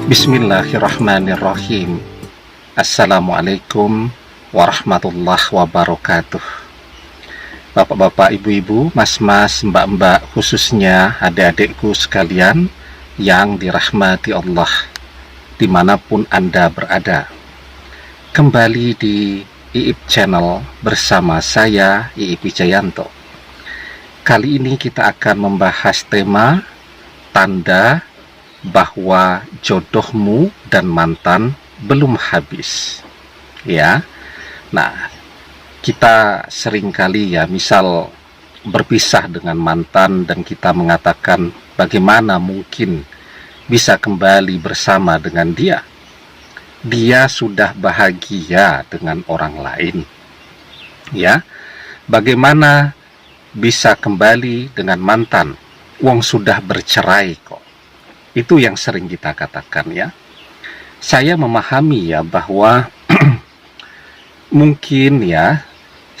Bismillahirrahmanirrahim. Assalamualaikum warahmatullahi wabarakatuh. Bapak-bapak, ibu-ibu, mas-mas, mbak-mbak, khususnya adik-adikku sekalian yang dirahmati Allah dimanapun Anda berada. Kembali di Iip Channel bersama saya, Iip Wijayanto. Kali ini kita akan membahas tema tanda bahwa jodohmu dan mantan belum habis. Ya. Nah, kita seringkali misal berpisah dengan mantan dan kita mengatakan bagaimana mungkin bisa kembali bersama dengan dia. Dia sudah bahagia dengan orang lain. Ya. Bagaimana bisa kembali dengan mantan? Wong sudah bercerai kok. Itu yang sering kita katakan ya. Saya memahami bahwa mungkin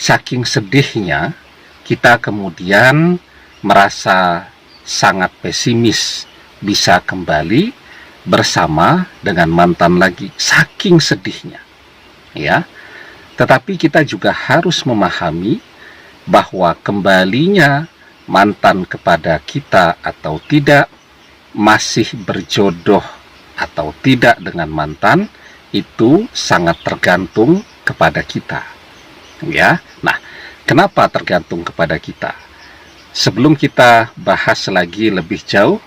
saking sedihnya kita kemudian merasa sangat pesimis bisa kembali bersama dengan mantan lagi, saking sedihnya ya. Tetapi kita juga harus memahami bahwa kembalinya mantan kepada kita atau tidak, masih berjodoh atau tidak dengan mantan, itu sangat tergantung kepada kita ya. Nah, kenapa tergantung kepada kita? Sebelum kita bahas lagi lebih jauh,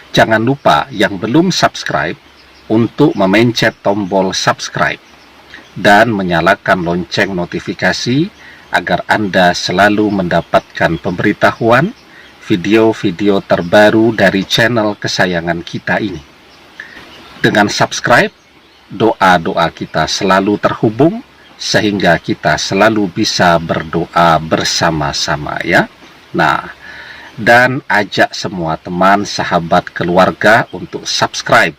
jangan lupa yang belum subscribe untuk memencet tombol subscribe dan menyalakan lonceng notifikasi agar Anda selalu mendapatkan pemberitahuan video-video terbaru dari channel kesayangan kita ini. Dengan subscribe, doa-doa kita selalu terhubung sehingga kita selalu bisa berdoa bersama-sama ya. Nah, dan ajak semua teman, sahabat, keluarga untuk subscribe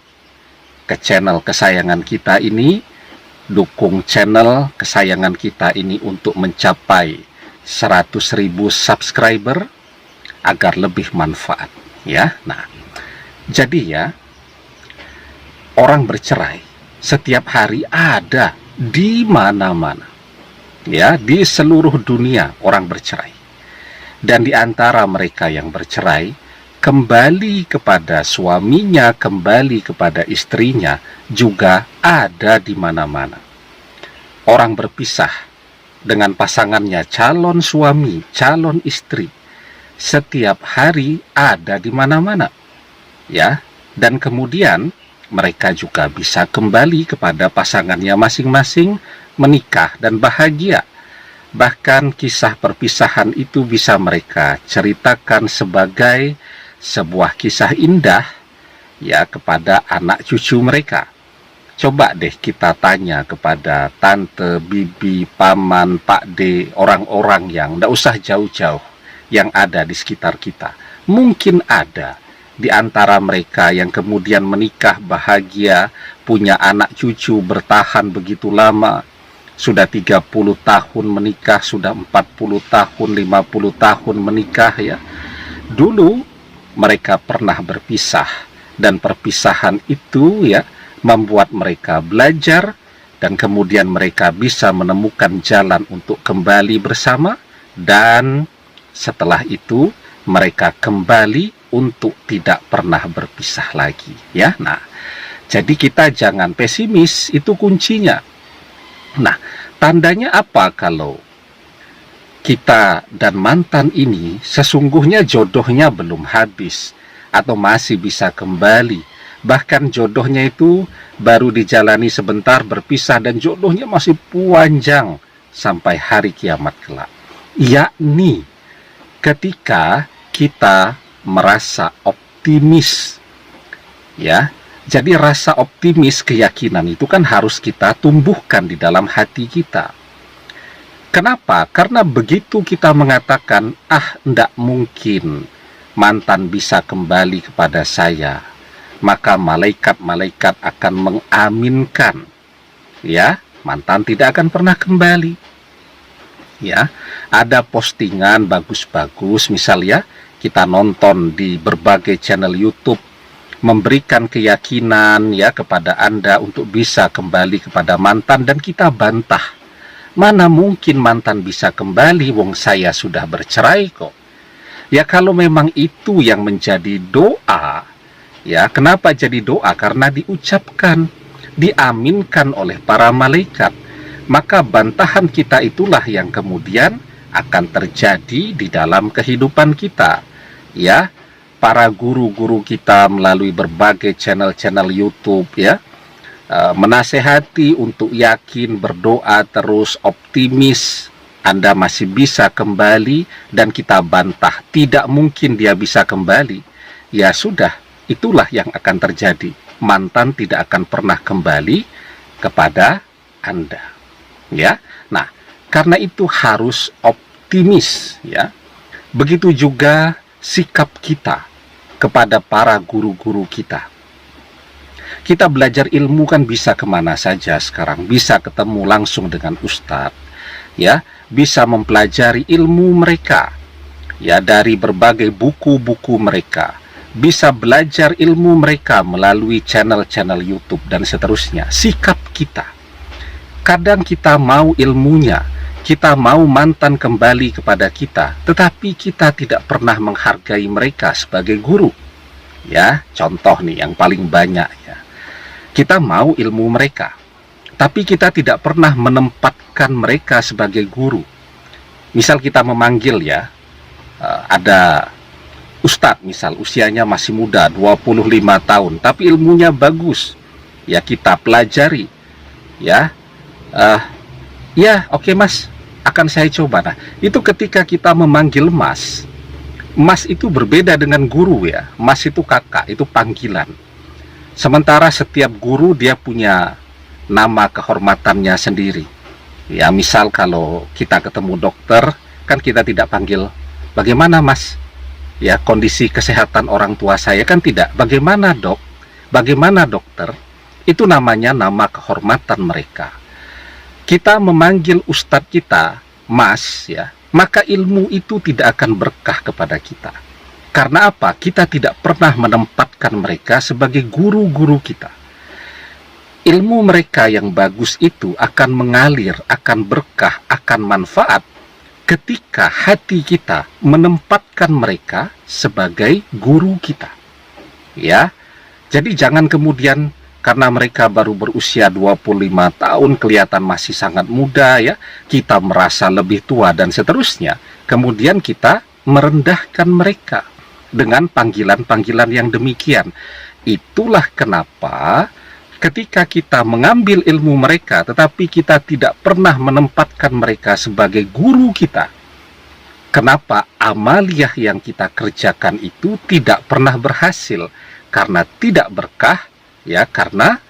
ke channel kesayangan kita ini. Dukung channel kesayangan kita ini untuk mencapai 100.000 subscriber agar lebih manfaat ya. Nah, jadi orang bercerai setiap hari ada di mana-mana ya, di seluruh dunia orang bercerai. Dan di antara mereka yang bercerai, kembali kepada suaminya, kembali kepada istrinya juga ada di mana-mana. Orang berpisah dengan pasangannya, calon suami, calon istri, setiap hari ada di mana-mana ya. Dan kemudian mereka juga bisa kembali kepada pasangannya masing-masing, menikah dan bahagia. Bahkan kisah perpisahan itu bisa mereka ceritakan sebagai sebuah kisah indah ya kepada anak cucu mereka. Coba deh kita tanya kepada tante, bibi, paman, pak de, orang-orang yang tidak usah jauh-jauh yang ada di sekitar kita. Mungkin ada di antara mereka yang kemudian menikah bahagia, punya anak cucu bertahan begitu lama, sudah 30 tahun menikah, sudah 40 tahun, 50 tahun menikah ya. Dulu mereka pernah berpisah dan perpisahan itu membuat mereka belajar dan kemudian mereka bisa menemukan jalan untuk kembali bersama, dan setelah itu mereka kembali untuk tidak pernah berpisah lagi ya. Nah, jadi kita jangan pesimis, itu kuncinya. Nah, tandanya apa kalau kita dan mantan ini sesungguhnya jodohnya belum habis atau masih bisa kembali, bahkan jodohnya itu baru dijalani sebentar berpisah dan jodohnya masih panjang sampai hari kiamat kelak, yakni ketika kita merasa optimis ya. Jadi rasa optimis, keyakinan itu kan harus kita tumbuhkan di dalam hati kita. Kenapa? Karena begitu kita mengatakan, ndak mungkin mantan bisa kembali kepada saya, maka malaikat-malaikat akan mengaminkan ya, mantan tidak akan pernah kembali ya. Ada postingan bagus-bagus, misal kita nonton di berbagai channel YouTube memberikan keyakinan ya kepada Anda untuk bisa kembali kepada mantan, dan kita bantah. Mana mungkin mantan bisa kembali, wong saya sudah bercerai kok. Ya kalau memang itu yang menjadi doa, ya kenapa jadi doa? Karena diucapkan, diaminkan oleh para malaikat. Maka bantahan kita itulah yang kemudian akan terjadi di dalam kehidupan kita. Ya, para guru-guru kita melalui berbagai channel-channel YouTube ya, menasehati untuk yakin, berdoa terus, optimis, Anda masih bisa kembali, dan kita bantah, tidak mungkin dia bisa kembali. Ya sudah, itulah yang akan terjadi. Mantan tidak akan pernah kembali kepada Anda. Ya, nah, karena itu harus optimis ya. Begitu juga sikap kita kepada para guru-guru kita. Kita belajar ilmu kan bisa kemana saja sekarang, bisa ketemu langsung dengan ustadz, ya, bisa mempelajari ilmu mereka, ya, dari berbagai buku-buku mereka, bisa belajar ilmu mereka melalui channel-channel YouTube dan seterusnya. Sikap kita, kadang kita mau ilmunya, kita mau mantan kembali kepada kita, tetapi kita tidak pernah menghargai mereka sebagai guru. Ya, contoh nih yang paling banyak ya. Kita mau ilmu mereka, tapi kita tidak pernah menempatkan mereka sebagai guru. Misal kita memanggil ya, ada ustadz misal usianya masih muda, 25 tahun, tapi ilmunya bagus. Ya kita pelajari. Ya, ya oke mas, akan saya coba. Nah, itu ketika kita memanggil mas, mas itu berbeda dengan guru ya. Mas itu kakak, itu panggilan. Sementara setiap guru dia punya nama kehormatannya sendiri. Ya, misal kalau kita ketemu dokter, kan kita tidak panggil, bagaimana mas? Ya, kondisi kesehatan orang tua saya, kan tidak. Bagaimana dok? Bagaimana dokter? Itu namanya nama kehormatan mereka. Kita memanggil ustadz kita, mas, ya, maka ilmu itu tidak akan berkah kepada kita. Karena apa? Kita tidak pernah menempatkan mereka sebagai guru-guru kita. Ilmu mereka yang bagus itu akan mengalir, akan berkah, akan manfaat ketika hati kita menempatkan mereka sebagai guru kita. Ya, jadi jangan kemudian karena mereka baru berusia 25 tahun, kelihatan masih sangat muda ya, kita merasa lebih tua dan seterusnya. Kemudian kita merendahkan mereka dengan panggilan-panggilan yang demikian. Itulah kenapa ketika kita mengambil ilmu mereka, tetapi kita tidak pernah menempatkan mereka sebagai guru kita, kenapa amaliyah yang kita kerjakan itu tidak pernah berhasil? Karena tidak berkah, ya, karena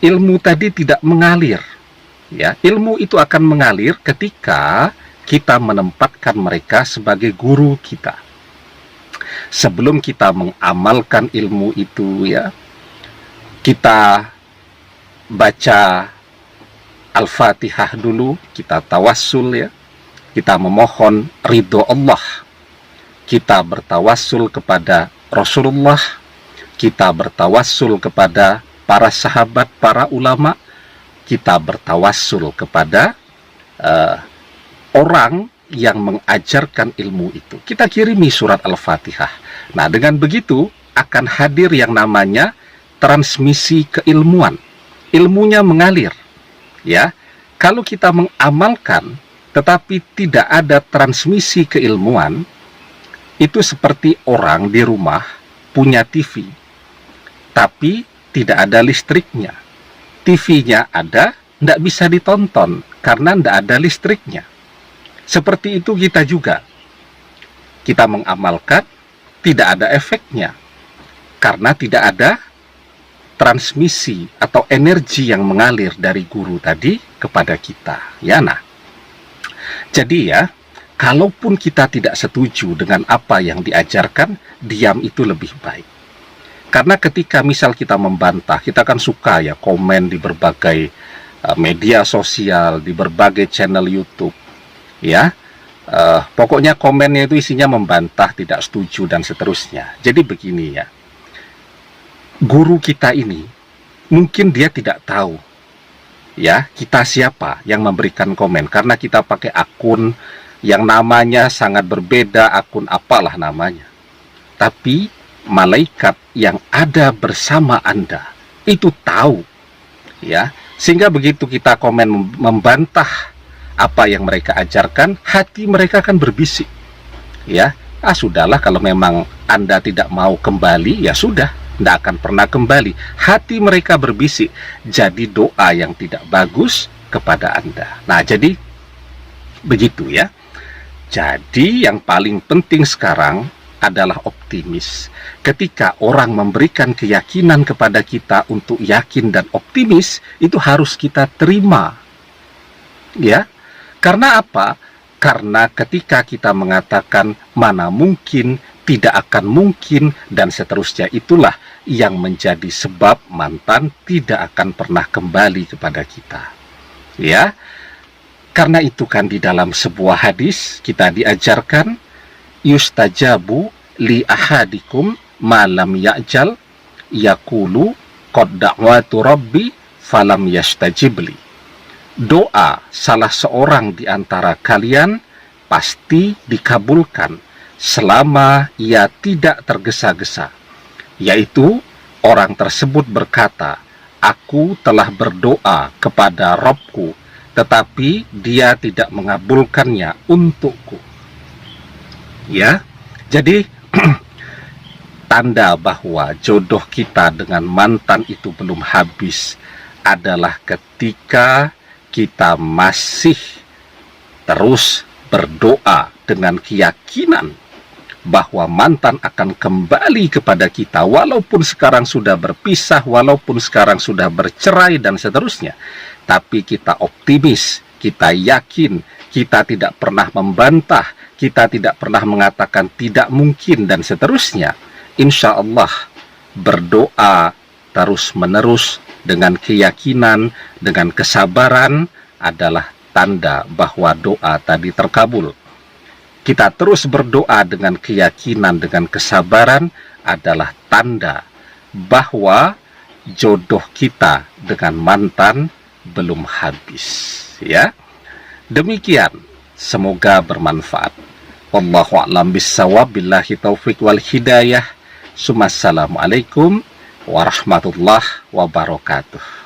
ilmu tadi tidak mengalir. Ya, ilmu itu akan mengalir ketika kita menempatkan mereka sebagai guru kita. Sebelum kita mengamalkan ilmu itu ya, kita baca Al-Fatihah dulu, kita tawassul ya, kita memohon ridho Allah, kita bertawassul kepada Rasulullah, kita bertawassul kepada para sahabat, para ulama, kita bertawassul kepada orang yang mengajarkan ilmu itu. Kita kirimi surat Al-Fatihah. Nah, dengan begitu akan hadir yang namanya transmisi keilmuan. Ilmunya mengalir. Ya, kalau kita mengamalkan tetapi tidak ada transmisi keilmuan, itu seperti orang di rumah punya TV, tapi tidak ada listriknya. TV-nya ada, tidak bisa ditonton karena tidak ada listriknya. Seperti itu kita juga. Kita mengamalkan, tidak ada efeknya. Karena tidak ada transmisi atau energi yang mengalir dari guru tadi kepada kita. Ya, nah. Jadi ya, kalaupun kita tidak setuju dengan apa yang diajarkan, diam itu lebih baik. Karena ketika misal kita membantah, kita kan suka ya komen di berbagai media sosial, di berbagai channel YouTube. Ya, pokoknya komennya itu isinya membantah, tidak setuju dan seterusnya. Jadi begini ya, guru kita ini mungkin dia tidak tahu ya kita siapa yang memberikan komen, karena kita pakai akun yang namanya sangat berbeda, akun apalah namanya. Tapi malaikat yang ada bersama Anda itu tahu ya, sehingga begitu kita komen membantah apa yang mereka ajarkan, hati mereka akan berbisik ya, sudahlah, kalau memang Anda tidak mau kembali, ya sudah, tidak akan pernah kembali. Hati mereka berbisik, jadi doa yang tidak bagus kepada Anda. Nah, jadi begitu ya. Jadi yang paling penting sekarang adalah optimis. Ketika orang memberikan keyakinan kepada kita untuk yakin dan optimis, itu harus kita terima. Ya. Karena apa? Karena ketika kita mengatakan mana mungkin, tidak akan mungkin, dan seterusnya, itulah yang menjadi sebab mantan tidak akan pernah kembali kepada kita. Ya. Karena itu kan di dalam sebuah hadis kita diajarkan yustajabu li ahadikum malam ya'jal yaqulu qad da'watu rabbi falam yastajibli. Doa salah seorang di antara kalian pasti dikabulkan selama ia tidak tergesa-gesa, yaitu orang tersebut berkata, aku telah berdoa kepada Rabbku, tetapi dia tidak mengabulkannya untukku. Ya, jadi tanda bahwa jodoh kita dengan mantan itu belum habis adalah ketika kita masih terus berdoa dengan keyakinan bahwa mantan akan kembali kepada kita, walaupun sekarang sudah berpisah, walaupun sekarang sudah bercerai dan seterusnya. Tapi kita optimis, kita yakin, kita tidak pernah membantah, kita tidak pernah mengatakan tidak mungkin dan seterusnya. Insya Allah berdoa terus-menerus dengan keyakinan, dengan kesabaran adalah tanda bahwa doa tadi terkabul. Kita terus berdoa dengan keyakinan, dengan kesabaran adalah tanda bahwa jodoh kita dengan mantan belum habis. Ya, demikian. Semoga bermanfaat. Wallahu a'lam bissawab. Billahi taufiq wal hidayah. Assalamualaikum warahmatullahi wabarakatuh.